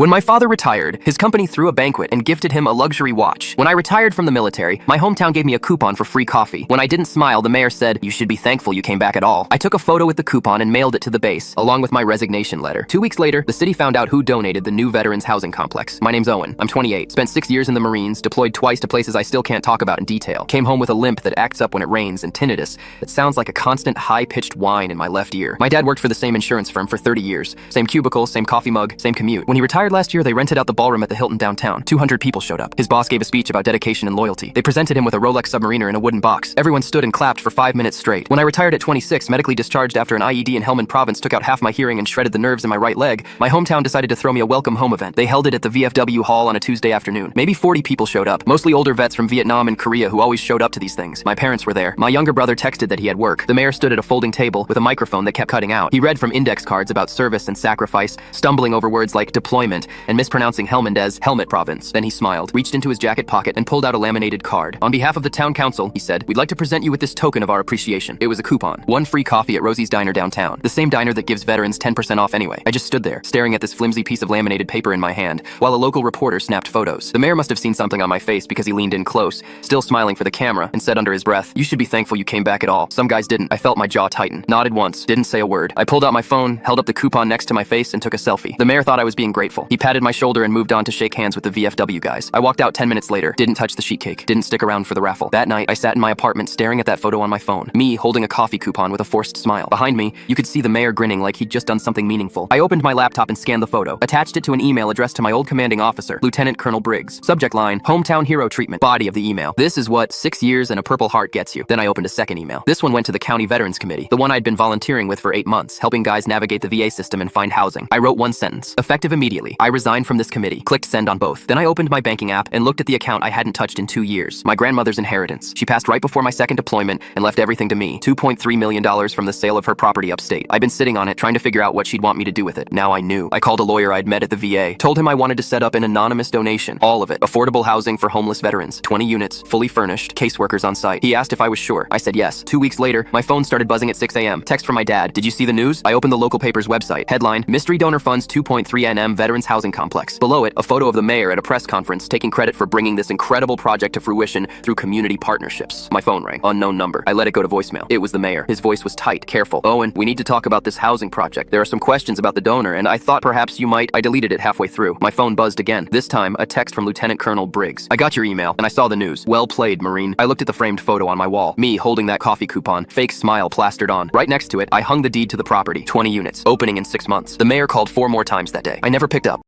When my father retired, his company threw a banquet and gifted him a luxury watch. When I retired from the military, my hometown gave me a coupon for free coffee. When I didn't smile, the mayor said, "You should be thankful you came back at all." I took a photo with the coupon and mailed it to the base, along with my resignation letter. 2 weeks later, the city found out who donated the new Veterans Housing Complex. My name's Owen. I'm 28. Spent 6 years in the Marines, deployed twice to places I still can't talk about in detail. Came home with a limp that acts up when it rains and tinnitus that sounds like a constant high-pitched whine in my left ear. My dad worked for the same insurance firm for 30 years. Same cubicle, same coffee mug, same commute. When he retired last year, they rented out the ballroom at the Hilton downtown. 200 people showed up. His boss gave a speech about dedication and loyalty. They presented him with a Rolex Submariner in a wooden box. Everyone stood and clapped for 5 minutes straight. When I retired at 26, medically discharged after an IED in Helmand Province took out half my hearing and shredded the nerves in my right leg, my hometown decided to throw me a welcome home event. They held it at the VFW Hall on a Tuesday afternoon. Maybe 40 people showed up, mostly older vets from Vietnam and Korea who always showed up to these things. My parents were there. My younger brother texted that he had work. The mayor stood at a folding table with a microphone that kept cutting out. He read from index cards about service and sacrifice, stumbling over words like deployment and mispronouncing Helmand as Helmet Province. Then he smiled, reached into his jacket pocket and pulled out a laminated card. "On behalf of the town council," he said, "we'd like to present you with this token of our appreciation." It was a coupon. 1 free coffee at Rosie's Diner downtown. The same diner that gives veterans 10% off anyway. I just stood there, staring at this flimsy piece of laminated paper in my hand, while a local reporter snapped photos. The mayor must have seen something on my face because he leaned in close, still smiling for the camera, and said under his breath, "You should be thankful you came back at all." Some guys didn't. I felt my jaw tighten. Nodded once, didn't say a word. I pulled out my phone, held up the coupon next to my face, and took a selfie. The mayor thought I was being grateful. He patted my shoulder and moved on to shake hands with the VFW guys. I walked out 10 minutes later, didn't touch the sheet cake, didn't stick around for the raffle. That night, I sat in my apartment staring at that photo on my phone, me holding a coffee coupon with a forced smile. Behind me, you could see the mayor grinning like he'd just done something meaningful. I opened my laptop and scanned the photo, attached it to an email addressed to my old commanding officer, Lieutenant Colonel Briggs. Subject line, hometown hero treatment. Body of the email. This is what 6 years and a Purple Heart gets you. Then I opened a second email. This one went to the County Veterans Committee, the one I'd been volunteering with for 8 months, helping guys navigate the VA system and find housing. I wrote one sentence. Effective immediately. I resigned from this committee. Clicked send on both. Then I opened my banking app and looked at the account I hadn't touched in 2 years. My grandmother's inheritance. She passed right before my second deployment and left everything to me. $2.3 million from the sale of her property upstate. I've been sitting on it, trying to figure out what she'd want me to do with it. Now I knew. I called a lawyer I'd met at the VA, told him I wanted to set up an anonymous donation. All of it. Affordable housing for homeless veterans. 20 units, fully furnished, caseworkers on site. He asked if I was sure. I said yes. 2 weeks later, my phone started buzzing at 6 a.m. Text from my dad. "Did you see the news?" I opened the local paper's website. Headline, Mystery Donor Funds 2.3 NM Veterans Housing Complex. Below it, a photo of the mayor at a press conference taking credit for bringing this incredible project to fruition through community partnerships. My phone rang. Unknown number. I let it go to voicemail. It was the mayor. His voice was tight, careful. "Owen, we need to talk about this housing project. There are some questions about the donor, and I thought perhaps you might..." I deleted it halfway through. My phone buzzed again. This time, a text from Lieutenant Colonel Briggs. "I got your email, and I saw the news. Well played, Marine." I looked at the framed photo on my wall. Me holding that coffee coupon, fake smile plastered on. Right next to it, I hung the deed to the property. 20 units. Opening in 6 months. The mayor called 4 more times that day. I never picked up.